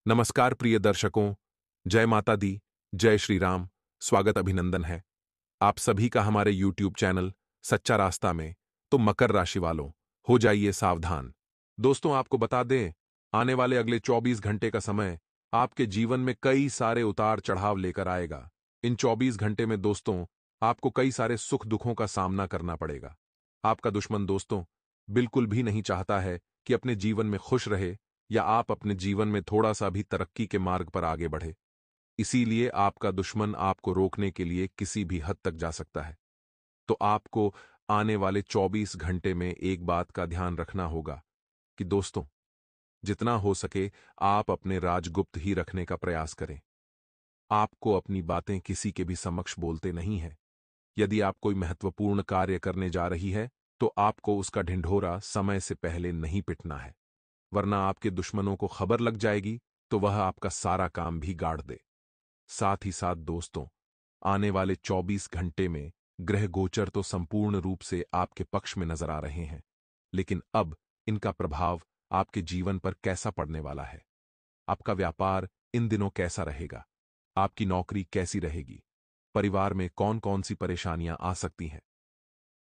नमस्कार प्रिय दर्शकों, जय माता दी, जय श्री राम, स्वागत अभिनंदन है। आप सभी का हमारे YouTube चैनल सच्चा रास्ता में। तो मकर राशि वालों, हो जाइए सावधान। दोस्तों आपको बता दें, आने वाले अगले 24 घंटे का समय आपके जीवन में कई सारे उतार चढ़ाव लेकर आएगा। इन 24 घंटे में दोस्तों आपको कई सारे सुख दुखों का सामना करना पड़ेगा। आपका दुश्मन दोस्तों बिल्कुल भी नहीं चाहता है कि अपने जीवन में खुश रहे या आप अपने जीवन में थोड़ा सा भी तरक्की के मार्ग पर आगे बढ़े। इसीलिए आपका दुश्मन आपको रोकने के लिए किसी भी हद तक जा सकता है। तो आपको आने वाले 24 घंटे में एक बात का ध्यान रखना होगा कि दोस्तों, जितना हो सके आप अपने राज गुप्त ही रखने का प्रयास करें। आपको अपनी बातें किसी के भी समक्ष बोलते नहीं है। यदि आप कोई महत्वपूर्ण कार्य करने जा रही है, तो आपको उसका ढिंढोरा समय से पहले नहीं पिटना है, वरना आपके दुश्मनों को खबर लग जाएगी तो वह आपका सारा काम भी गाड़ दे। साथ ही साथ दोस्तों, आने वाले 24 घंटे में ग्रह गोचर तो संपूर्ण रूप से आपके पक्ष में नजर आ रहे हैं, लेकिन अब इनका प्रभाव आपके जीवन पर कैसा पड़ने वाला है? आपका व्यापार इन दिनों कैसा रहेगा? आपकी नौकरी कैसी रहेगी? परिवार में कौन कौन सी परेशानियां आ सकती हैं?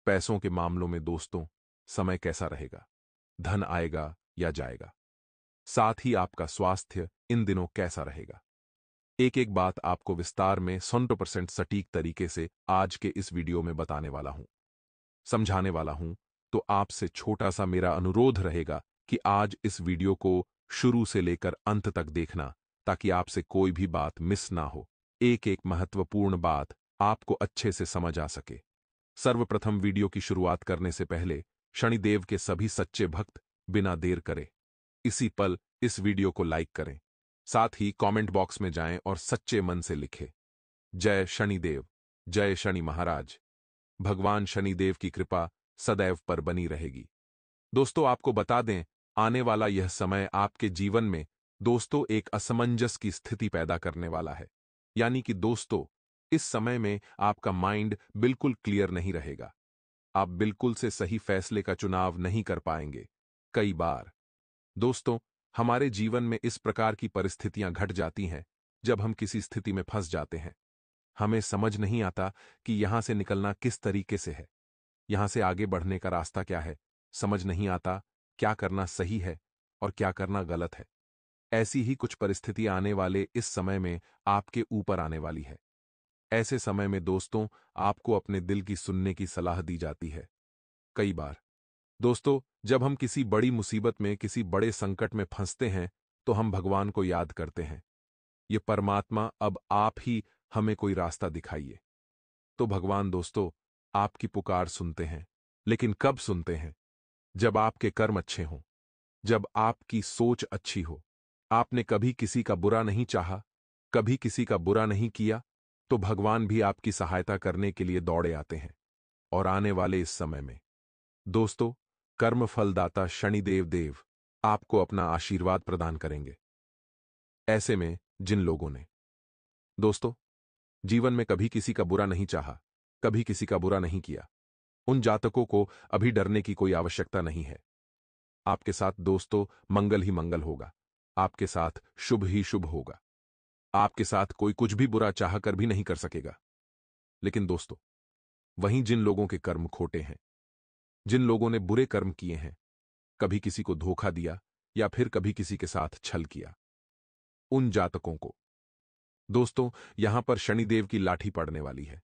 पैसों के मामलों में दोस्तों समय कैसा रहेगा? धन आएगा या जाएगा? साथ ही आपका स्वास्थ्य इन दिनों कैसा रहेगा? एक एक बात आपको विस्तार में 100% सटीक तरीके से आज के इस वीडियो में बताने वाला हूं, समझाने वाला हूं। तो आपसे छोटा सा मेरा अनुरोध रहेगा कि आज इस वीडियो को शुरू से लेकर अंत तक देखना, ताकि आपसे कोई भी बात मिस ना हो। एक एक महत्वपूर्ण बात आपको अच्छे से समझ आ सके। सर्वप्रथम वीडियो की शुरुआत करने से पहले शनिदेव के सभी सच्चे भक्त बिना देर करे इसी पल इस वीडियो को लाइक करें। साथ ही कमेंट बॉक्स में जाएं और सच्चे मन से लिखें, जय शनिदेव, जय शनि महाराज। भगवान शनिदेव की कृपा सदैव पर बनी रहेगी। दोस्तों आपको बता दें, आने वाला यह समय आपके जीवन में दोस्तों एक असमंजस की स्थिति पैदा करने वाला है। यानी कि दोस्तों, इस समय में आपका माइंड बिल्कुल क्लियर नहीं रहेगा। आप बिल्कुल से सही फैसले का चुनाव नहीं कर पाएंगे। कई बार दोस्तों हमारे जीवन में इस प्रकार की परिस्थितियां घट जाती हैं जब हम किसी स्थिति में फंस जाते हैं। हमें समझ नहीं आता कि यहां से निकलना किस तरीके से है, यहां से आगे बढ़ने का रास्ता क्या है। समझ नहीं आता क्या करना सही है और क्या करना गलत है। ऐसी ही कुछ परिस्थितियां आने वाले इस समय में आपके ऊपर आने वाली है। ऐसे समय में दोस्तों आपको अपने दिल की सुनने की सलाह दी जाती है। कई बार दोस्तों जब हम किसी बड़ी मुसीबत में, किसी बड़े संकट में फंसते हैं, तो हम भगवान को याद करते हैं, ये परमात्मा अब आप ही हमें कोई रास्ता दिखाइए। तो भगवान दोस्तों आपकी पुकार सुनते हैं, लेकिन कब सुनते हैं? जब आपके कर्म अच्छे हों, जब आपकी सोच अच्छी हो। आपने कभी किसी का बुरा नहीं चाहा, कभी किसी का बुरा नहीं किया, तो भगवान भी आपकी सहायता करने के लिए दौड़े आते हैं। और आने वाले इस समय में दोस्तों कर्म फलदाता शनिदेव देव आपको अपना आशीर्वाद प्रदान करेंगे। ऐसे में जिन लोगों ने दोस्तों जीवन में कभी किसी का बुरा नहीं चाहा, कभी किसी का बुरा नहीं किया, उन जातकों को अभी डरने की कोई आवश्यकता नहीं है। आपके साथ दोस्तों मंगल ही मंगल होगा, आपके साथ शुभ ही शुभ होगा। आपके साथ कोई कुछ भी बुरा चाह कर भी नहीं कर सकेगा। लेकिन दोस्तों वहीं जिन लोगों के कर्म खोटे हैं, जिन लोगों ने बुरे कर्म किए हैं, कभी किसी को धोखा दिया या फिर कभी किसी के साथ छल किया, उन जातकों को दोस्तों यहां पर शनिदेव की लाठी पड़ने वाली है।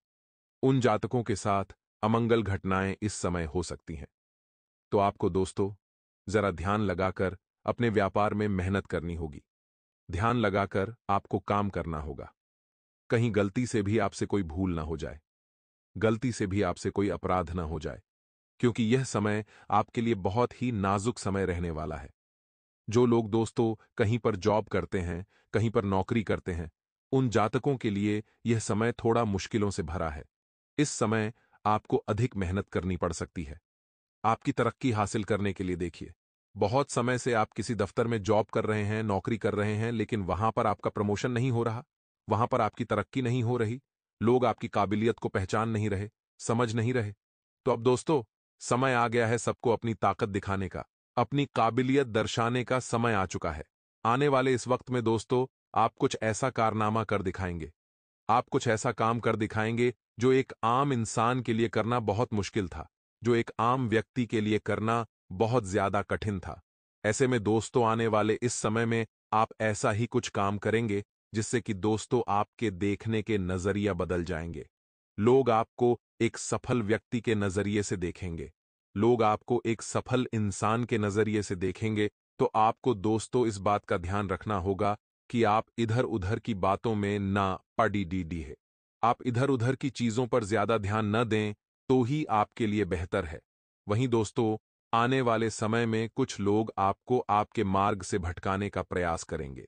उन जातकों के साथ अमंगल घटनाएं इस समय हो सकती हैं। तो आपको दोस्तों जरा ध्यान लगाकर अपने व्यापार में मेहनत करनी होगी। ध्यान लगाकर आपको काम करना होगा। कहीं गलती से भी आपसे कोई भूल ना हो जाए, गलती से भी आपसे कोई अपराध ना हो जाए, क्योंकि यह समय आपके लिए बहुत ही नाजुक समय रहने वाला है। जो लोग दोस्तों कहीं पर जॉब करते हैं, कहीं पर नौकरी करते हैं, उन जातकों के लिए यह समय थोड़ा मुश्किलों से भरा है। इस समय आपको अधिक मेहनत करनी पड़ सकती है। आपकी तरक्की हासिल करने के लिए देखिए, बहुत समय से आप किसी दफ्तर में जॉब कर रहे हैं, नौकरी कर रहे हैं, लेकिन वहां पर आपका प्रमोशन नहीं हो रहा, वहां पर आपकी तरक्की नहीं हो रही, लोग आपकी काबिलियत को पहचान नहीं रहे, समझ नहीं रहे। तो अब दोस्तों समय आ गया है सबको अपनी ताकत दिखाने का, अपनी काबिलियत दर्शाने का समय आ चुका है। आने वाले इस वक्त में दोस्तों आप कुछ ऐसा कारनामा कर दिखाएंगे। आप कुछ ऐसा काम कर दिखाएंगे जो एक आम इंसान के लिए करना बहुत मुश्किल था, जो एक आम व्यक्ति के लिए करना बहुत ज्यादा कठिन था। ऐसे में दोस्तों आने वाले इस समय में आप ऐसा ही कुछ काम करेंगे जिससे कि दोस्तों आपके देखने के नजरिया बदल जाएंगे। लोग आपको एक सफल व्यक्ति के नजरिए से देखेंगे। लोग आपको एक सफल इंसान के नजरिए से देखेंगे। तो आपको दोस्तों इस बात का ध्यान रखना होगा कि आप इधर उधर की बातों में ना पड़ी है। आप इधर उधर की चीजों पर ज्यादा ध्यान न दें तो ही आपके लिए बेहतर है। वहीं दोस्तों आने वाले समय में कुछ लोग आपको आपके मार्ग से भटकाने का प्रयास करेंगे।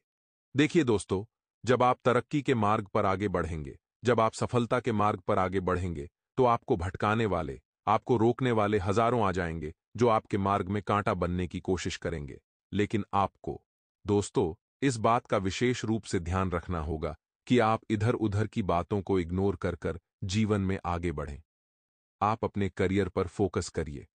देखिए दोस्तों, जब आप तरक्की के मार्ग पर आगे बढ़ेंगे, जब आप सफलता के मार्ग पर आगे बढ़ेंगे, तो आपको भटकाने वाले, आपको रोकने वाले हजारों आ जाएंगे जो आपके मार्ग में कांटा बनने की कोशिश करेंगे। लेकिन आपको दोस्तों इस बात का विशेष रूप से ध्यान रखना होगा कि आप इधर उधर की बातों को इग्नोर कर कर जीवन में आगे बढ़ें। आप अपने करियर पर फोकस करिए।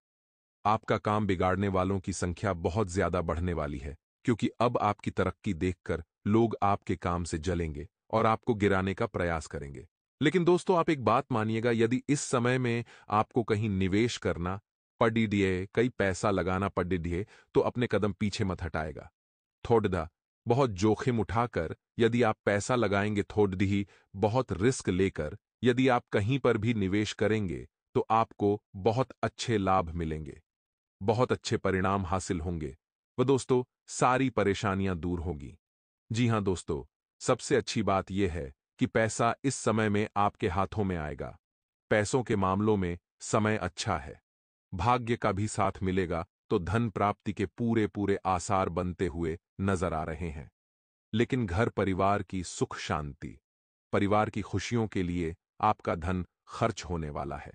आपका काम बिगाड़ने वालों की संख्या बहुत ज्यादा बढ़ने वाली है, क्योंकि अब आपकी तरक्की देखकर लोग आपके काम से जलेंगे और आपको गिराने का प्रयास करेंगे। लेकिन दोस्तों आप एक बात मानिएगा, यदि इस समय में आपको कहीं निवेश करना पड़िए, कई पैसा लगाना पड़िए, तो अपने कदम पीछे मत हटाएगा। थोड़ा बहुत जोखिम उठाकर यदि आप पैसा लगाएंगे, थोड़ी ही बहुत रिस्क लेकर यदि आप कहीं पर भी निवेश करेंगे, तो आपको बहुत अच्छे लाभ मिलेंगे, बहुत अच्छे परिणाम हासिल होंगे। वह दोस्तों सारी परेशानियां दूर होंगी। जी हां दोस्तों, सबसे अच्छी बात यह है कि पैसा इस समय में आपके हाथों में आएगा। पैसों के मामलों में समय अच्छा है। भाग्य का भी साथ मिलेगा तो धन प्राप्ति के पूरे पूरे आसार बनते हुए नजर आ रहे हैं। लेकिन घर परिवार की सुख शांति, परिवार की खुशियों के लिए आपका धन खर्च होने वाला है।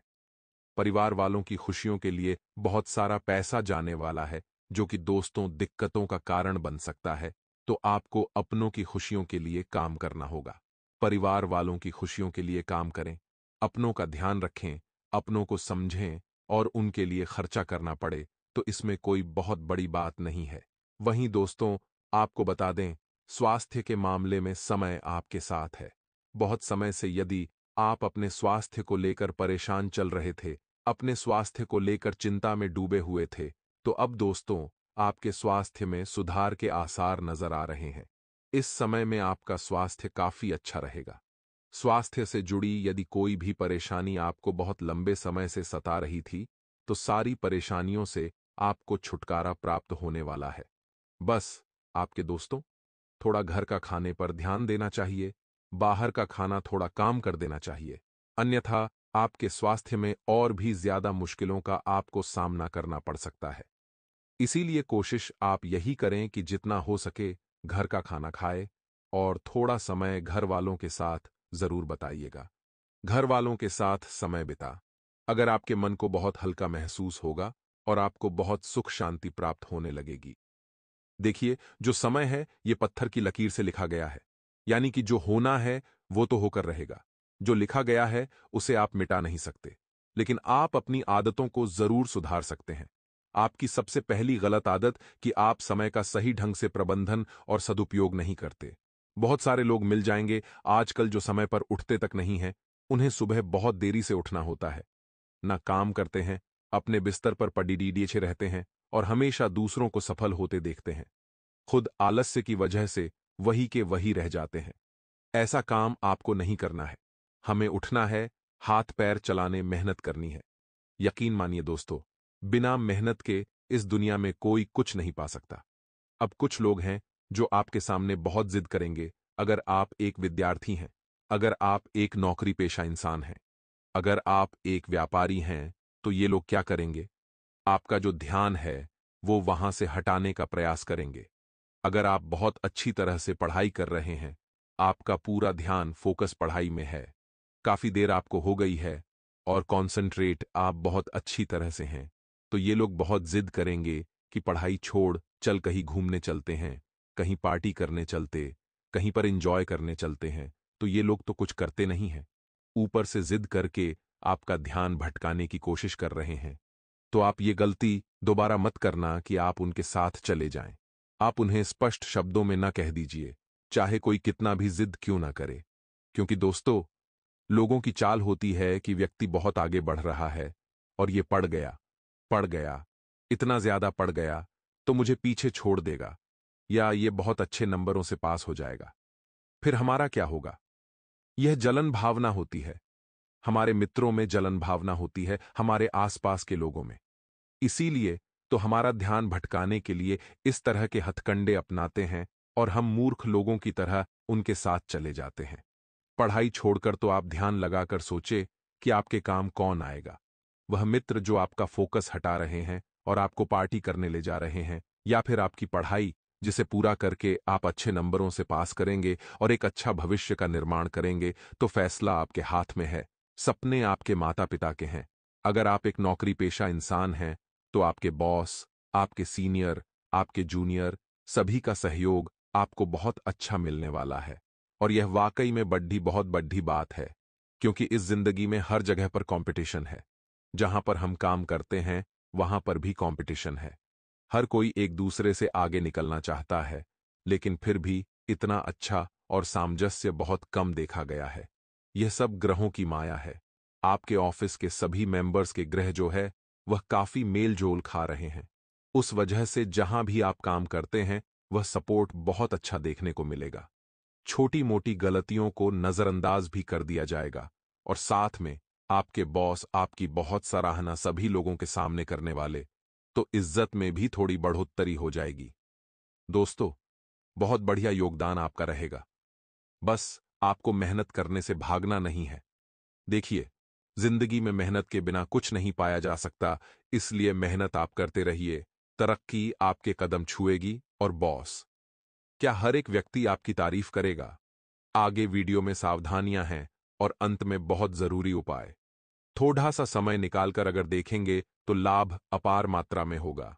परिवार वालों की खुशियों के लिए बहुत सारा पैसा जाने वाला है, जो कि दोस्तों दिक्कतों का कारण बन सकता है। तो आपको अपनों की खुशियों के लिए काम करना होगा। परिवार वालों की खुशियों के लिए काम करें, अपनों का ध्यान रखें, अपनों को समझें और उनके लिए खर्चा करना पड़े तो इसमें कोई बहुत बड़ी बात नहीं है। वहीं दोस्तों आपको बता दें, स्वास्थ्य के मामले में समय आपके साथ है। बहुत समय से यदि आप अपने स्वास्थ्य को लेकर परेशान चल रहे थे, अपने स्वास्थ्य को लेकर चिंता में डूबे हुए थे, तो अब दोस्तों आपके स्वास्थ्य में सुधार के आसार नजर आ रहे हैं। इस समय में आपका स्वास्थ्य काफी अच्छा रहेगा। स्वास्थ्य से जुड़ी यदि कोई भी परेशानी आपको बहुत लंबे समय से सता रही थी, तो सारी परेशानियों से आपको छुटकारा प्राप्त होने वाला है। बस आपके दोस्तों थोड़ा घर का खाने पर ध्यान देना चाहिए, बाहर का खाना थोड़ा काम कर देना चाहिए, अन्यथा आपके स्वास्थ्य में और भी ज्यादा मुश्किलों का आपको सामना करना पड़ सकता है। इसीलिए कोशिश आप यही करें कि जितना हो सके घर का खाना खाएं और थोड़ा समय घर वालों के साथ जरूर बताइएगा। घर वालों के साथ समय बिता, अगर आपके मन को बहुत हल्का महसूस होगा और आपको बहुत सुख शांति प्राप्त होने लगेगी। देखिए, जो समय है ये पत्थर की लकीर से लिखा गया है, यानी कि जो होना है वो तो होकर रहेगा। जो लिखा गया है उसे आप मिटा नहीं सकते, लेकिन आप अपनी आदतों को जरूर सुधार सकते हैं। आपकी सबसे पहली गलत आदत कि आप समय का सही ढंग से प्रबंधन और सदुपयोग नहीं करते। बहुत सारे लोग मिल जाएंगे आजकल जो समय पर उठते तक नहीं है, उन्हें सुबह बहुत देरी से उठना होता है, ना काम करते हैं, अपने बिस्तर पर पड़ीडीडीचे रहते हैं और हमेशा दूसरों को सफल होते देखते हैं। खुद आलस्य की वजह से वही के वही रह जाते हैं। ऐसा काम आपको नहीं करना है। हमें उठना है, हाथ पैर चलाने मेहनत करनी है। यकीन मानिए दोस्तों, बिना मेहनत के इस दुनिया में कोई कुछ नहीं पा सकता। अब कुछ लोग हैं जो आपके सामने बहुत जिद करेंगे। अगर आप एक विद्यार्थी हैं, अगर आप एक नौकरी पेशा इंसान हैं, अगर आप एक व्यापारी हैं, तो ये लोग क्या करेंगे? आपका जो ध्यान है वो वहां से हटाने का प्रयास करेंगे। अगर आप बहुत अच्छी तरह से पढ़ाई कर रहे हैं, आपका पूरा ध्यान फोकस पढ़ाई में है, काफी देर आपको हो गई है और कॉन्सेंट्रेट आप बहुत अच्छी तरह से हैं, तो ये लोग बहुत जिद करेंगे कि पढ़ाई छोड़ चल कहीं घूमने चलते हैं, कहीं पार्टी करने चलते, कहीं पर एंजॉय करने चलते हैं। तो ये लोग तो कुछ करते नहीं हैं, ऊपर से जिद करके आपका ध्यान भटकाने की कोशिश कर रहे हैं। तो आप ये गलती दोबारा मत करना कि आप उनके साथ चले जाएं। आप उन्हें स्पष्ट शब्दों में न कह दीजिए, चाहे कोई कितना भी जिद क्यों ना करे। क्योंकि दोस्तों, लोगों की चाल होती है कि व्यक्ति बहुत आगे बढ़ रहा है और ये पड़ गया, इतना ज्यादा पड़ गया तो मुझे पीछे छोड़ देगा, या ये बहुत अच्छे नंबरों से पास हो जाएगा। फिर हमारा क्या होगा? यह जलन भावना होती है। हमारे मित्रों में जलन भावना होती है, हमारे आसपास के लोगों में। इसीलिए तो हमारा ध्यान भटकाने के लिए इस तरह के हथकंडे अपनाते हैं और हम मूर्ख लोगों की तरह उनके साथ चले जाते हैं। पढ़ाई छोड़कर तो आप ध्यान लगाकर सोचे कि आपके काम कौन आएगा। वह मित्र जो आपका फोकस हटा रहे हैं और आपको पार्टी करने ले जा रहे हैं, या फिर आपकी पढ़ाई जिसे पूरा करके आप अच्छे नंबरों से पास करेंगे और एक अच्छा भविष्य का निर्माण करेंगे, तो फैसला आपके हाथ में है। सपने आपके माता पिता के हैं। अगर आप एक नौकरी पेशा इंसान हैं, तो आपके बॉस, आपके सीनियर, आपके जूनियर, सभी का सहयोग आपको बहुत अच्छा मिलने वाला है। और यह वाकई में बहुत बड़ी बात है, क्योंकि इस जिंदगी में हर जगह पर कंपटीशन है। जहां पर हम काम करते हैं, वहां पर भी कंपटीशन है। हर कोई एक दूसरे से आगे निकलना चाहता है, लेकिन फिर भी इतना अच्छा और सामंजस्य बहुत कम देखा गया है। यह सब ग्रहों की माया है। आपके ऑफिस के सभी मेंबर्स के ग्रह जो है, वह काफी मेल जोल खा रहे हैं। उस वजह से जहां भी आप काम करते हैं, वह सपोर्ट बहुत अच्छा देखने को मिलेगा। छोटी मोटी गलतियों को नजरअंदाज भी कर दिया जाएगा, और साथ में आपके बॉस आपकी बहुत सराहना सभी लोगों के सामने करने वाले, तो इज्जत में भी थोड़ी बढ़ोत्तरी हो जाएगी। दोस्तों, बहुत बढ़िया योगदान आपका रहेगा। बस आपको मेहनत करने से भागना नहीं है। देखिए, जिंदगी में मेहनत के बिना कुछ नहीं पाया जा सकता, इसलिए मेहनत आप करते रहिए। तरक्की आपके कदम छुएगी। और बॉस, क्या हर एक व्यक्ति आपकी तारीफ करेगा? आगे वीडियो में सावधानियां हैं और अंत में बहुत जरूरी उपाय। थोड़ा सा समय निकालकर अगर देखेंगे तो लाभ अपार मात्रा में होगा।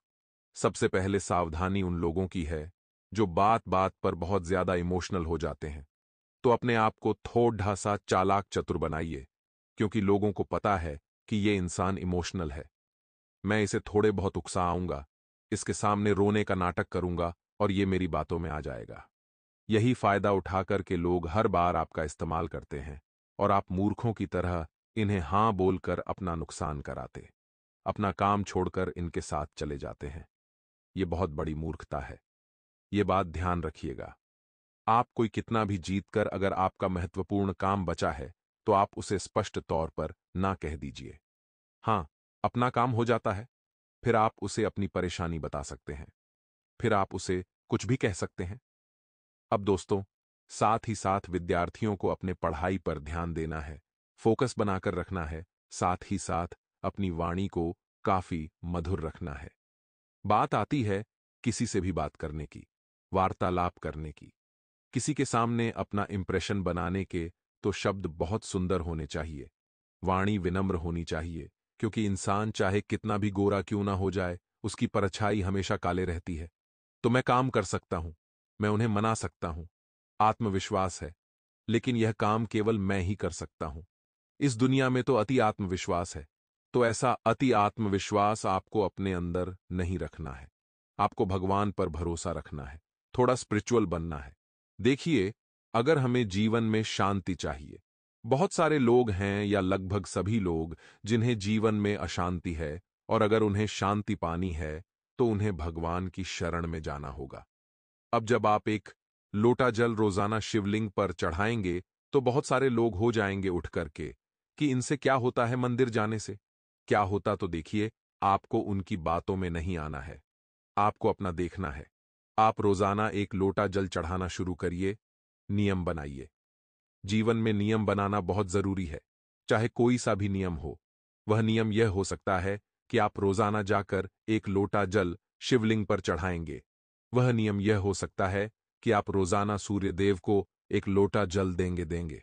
सबसे पहले सावधानी उन लोगों की है जो बात बात पर बहुत ज्यादा इमोशनल हो जाते हैं। तो अपने आप को थोड़ा सा चालाक चतुर बनाइए, क्योंकि लोगों को पता है कि ये इंसान इमोशनल है। मैं इसे थोड़े बहुत उकसाऊंगा, इसके सामने रोने का नाटक करूंगा और ये मेरी बातों में आ जाएगा। यही फायदा उठाकर के लोग हर बार आपका इस्तेमाल करते हैं और आप मूर्खों की तरह इन्हें हां बोलकर अपना नुकसान कराते, अपना काम छोड़कर इनके साथ चले जाते हैं। ये बहुत बड़ी मूर्खता है। ये बात ध्यान रखिएगा। आप कोई कितना भी जीतकर अगर आपका महत्वपूर्ण काम बचा है, तो आप उसे स्पष्ट तौर पर ना कह दीजिए। हां, अपना काम हो जाता है, फिर आप उसे अपनी परेशानी बता सकते हैं, फिर आप उसे कुछ भी कह सकते हैं। अब दोस्तों, साथ ही साथ विद्यार्थियों को अपने पढ़ाई पर ध्यान देना है, फोकस बनाकर रखना है। साथ ही साथ अपनी वाणी को काफी मधुर रखना है। बात आती है किसी से भी बात करने की, वार्तालाप करने की, किसी के सामने अपना इंप्रेशन बनाने के, तो शब्द बहुत सुंदर होने चाहिए, वाणी विनम्र होनी चाहिए। क्योंकि इंसान चाहे कितना भी गोरा क्यों ना हो जाए, उसकी परछाई हमेशा काले रहती है। तो मैं काम कर सकता हूं, मैं उन्हें मना सकता हूं, आत्मविश्वास है, लेकिन यह काम केवल मैं ही कर सकता हूं। इस दुनिया में तो अति आत्मविश्वास है, तो ऐसा अति आत्मविश्वास आपको अपने अंदर नहीं रखना है। आपको भगवान पर भरोसा रखना है, थोड़ा स्पिरिचुअल बनना है। देखिए, अगर हमें जीवन में शांति चाहिए, बहुत सारे लोग हैं या लगभग सभी लोग जिन्हें जीवन में अशांति है, और अगर उन्हें शांति पानी है तो उन्हें भगवान की शरण में जाना होगा। अब जब आप एक लोटा जल रोजाना शिवलिंग पर चढ़ाएंगे, तो बहुत सारे लोग हो जाएंगे उठ करके कि इनसे क्या होता है मंदिर जाने से। क्या होता तो देखिए, आपको उनकी बातों में नहीं आना है, आपको अपना देखना है। आप रोजाना एक लोटा जल चढ़ाना शुरू करिए, नियम बनाइए। जीवन में नियम बनाना बहुत जरूरी है, चाहे कोई सा भी नियम हो। वह नियम यह हो सकता है कि आप रोजाना जाकर एक लोटा जल शिवलिंग पर चढ़ाएंगे। वह नियम यह हो सकता है कि आप रोजाना सूर्य देव को एक लोटा जल देंगे।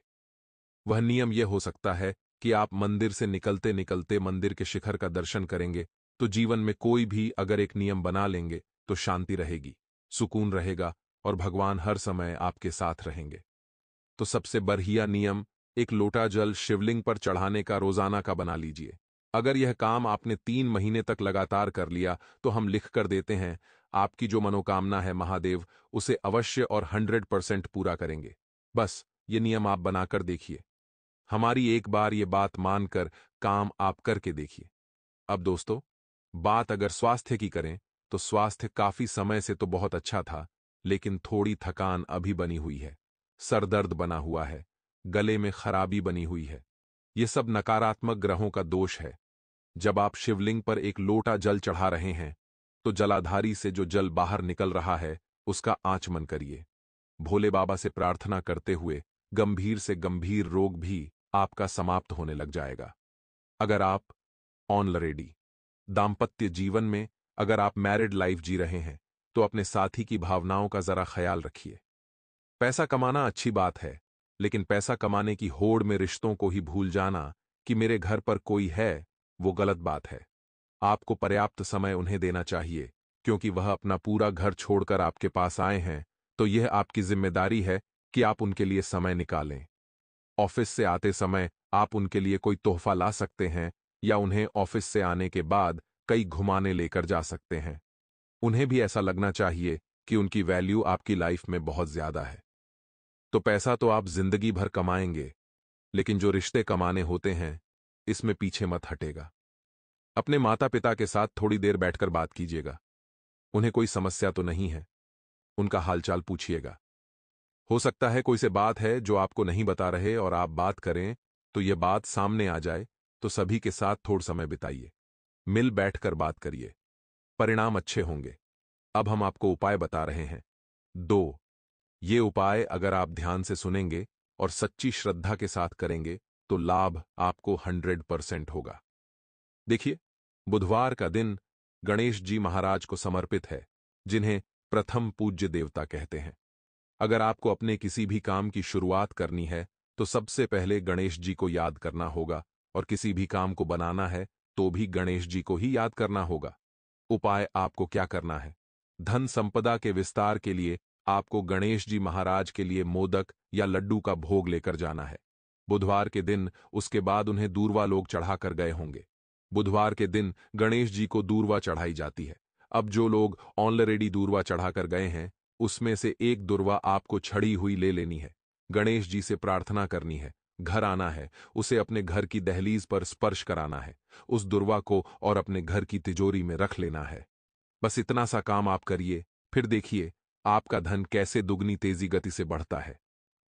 वह नियम यह हो सकता है कि आप मंदिर से निकलते निकलते मंदिर के शिखर का दर्शन करेंगे। तो जीवन में कोई भी अगर एक नियम बना लेंगे, तो शांति रहेगी, सुकून रहेगा, और भगवान हर समय आपके साथ रहेंगे। तो सबसे बढ़िया नियम एक लोटा जल शिवलिंग पर चढ़ाने का रोजाना का बना लीजिए। अगर यह काम आपने 3 महीने तक लगातार कर लिया, तो हम लिख कर देते हैं, आपकी जो मनोकामना है महादेव उसे अवश्य और 100% पूरा करेंगे। बस ये नियम आप बनाकर देखिए। हमारी एक बार ये बात मानकर काम आप करके देखिए। अब दोस्तों, बात अगर स्वास्थ्य की करें तो स्वास्थ्य काफी समय से तो बहुत अच्छा था, लेकिन थोड़ी थकान अभी बनी हुई है। सर दर्द बना हुआ है, गले में खराबी बनी हुई है। ये सब नकारात्मक ग्रहों का दोष है। जब आप शिवलिंग पर एक लोटा जल चढ़ा रहे हैं तो जलाधारी से जो जल बाहर निकल रहा है उसका आचमन करिए। भोले बाबा से प्रार्थना करते हुए गंभीर से गंभीर रोग भी आपका समाप्त होने लग जाएगा। अगर आप ऑलरेडी दाम्पत्य जीवन में, अगर आप मैरिड लाइफ जी रहे हैं तो अपने साथी की भावनाओं का जरा ख्याल रखिए। पैसा कमाना अच्छी बात है, लेकिन पैसा कमाने की होड़ में रिश्तों को ही भूल जाना कि मेरे घर पर कोई है, वो गलत बात है। आपको पर्याप्त समय उन्हें देना चाहिए, क्योंकि वह अपना पूरा घर छोड़कर आपके पास आए हैं, तो यह आपकी जिम्मेदारी है कि आप उनके लिए समय निकालें। ऑफिस से आते समय आप उनके लिए कोई तोहफा ला सकते हैं या उन्हें ऑफिस से आने के बाद कई घुमाने लेकर जा सकते हैं। उन्हें भी ऐसा लगना चाहिए कि उनकी वैल्यू आपकी लाइफ में बहुत ज्यादा है। तो पैसा तो आप जिंदगी भर कमाएंगे, लेकिन जो रिश्ते कमाने होते हैं इसमें पीछे मत हटेगा। अपने माता पिता के साथ थोड़ी देर बैठकर बात कीजिएगा। उन्हें कोई समस्या तो नहीं है, उनका हालचाल पूछिएगा। हो सकता है कोई से बात है जो आपको नहीं बता रहे और आप बात करें तो यह बात सामने आ जाए, तो सभी के साथ थोड़ा समय बिताइए, मिल बैठकर बात करिए, परिणाम अच्छे होंगे। अब हम आपको उपाय बता रहे हैं 2। ये उपाय अगर आप ध्यान से सुनेंगे और सच्ची श्रद्धा के साथ करेंगे तो लाभ आपको 100% होगा। देखिए, बुधवार का दिन गणेश जी महाराज को समर्पित है, जिन्हें प्रथम पूज्य देवता कहते हैं। अगर आपको अपने किसी भी काम की शुरुआत करनी है तो सबसे पहले गणेश जी को याद करना होगा, और किसी भी काम को बनाना है तो भी गणेश जी को ही याद करना होगा। उपाय आपको क्या करना है? धन संपदा के विस्तार के लिए आपको गणेश जी महाराज के लिए मोदक या लड्डू का भोग लेकर जाना है। बुधवार के दिन उसके बाद उन्हें दूर्वा लोग चढ़ाकर गए होंगे। बुधवार के दिन गणेश जी को दूर्वा चढ़ाई जाती है। अब जो लोग ऑलरेडी दूर्वा चढ़ाकर गए हैं उसमें से एक दुर्वा आपको छड़ी हुई ले लेनी है, गणेश जी से प्रार्थना करनी है, घर आना है, उसे अपने घर की दहलीज पर स्पर्श कराना है, उस दुर्वा को और अपने घर की तिजोरी में रख लेना है। बस इतना सा काम आप करिए, फिर देखिए आपका धन कैसे दुगनी तेजी गति से बढ़ता है।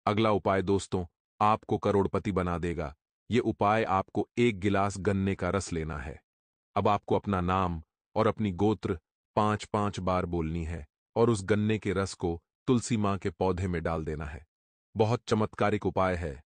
अगला उपाय दोस्तों आपको करोड़पति बना देगा। ये उपाय आपको 1 गिलास गन्ने का रस लेना है। अब आपको अपना नाम और अपनी गोत्र 5-5 बार बोलनी है और उस गन्ने के रस को तुलसी मां के पौधे में डाल देना है। बहुत चमत्कारिक उपाय है,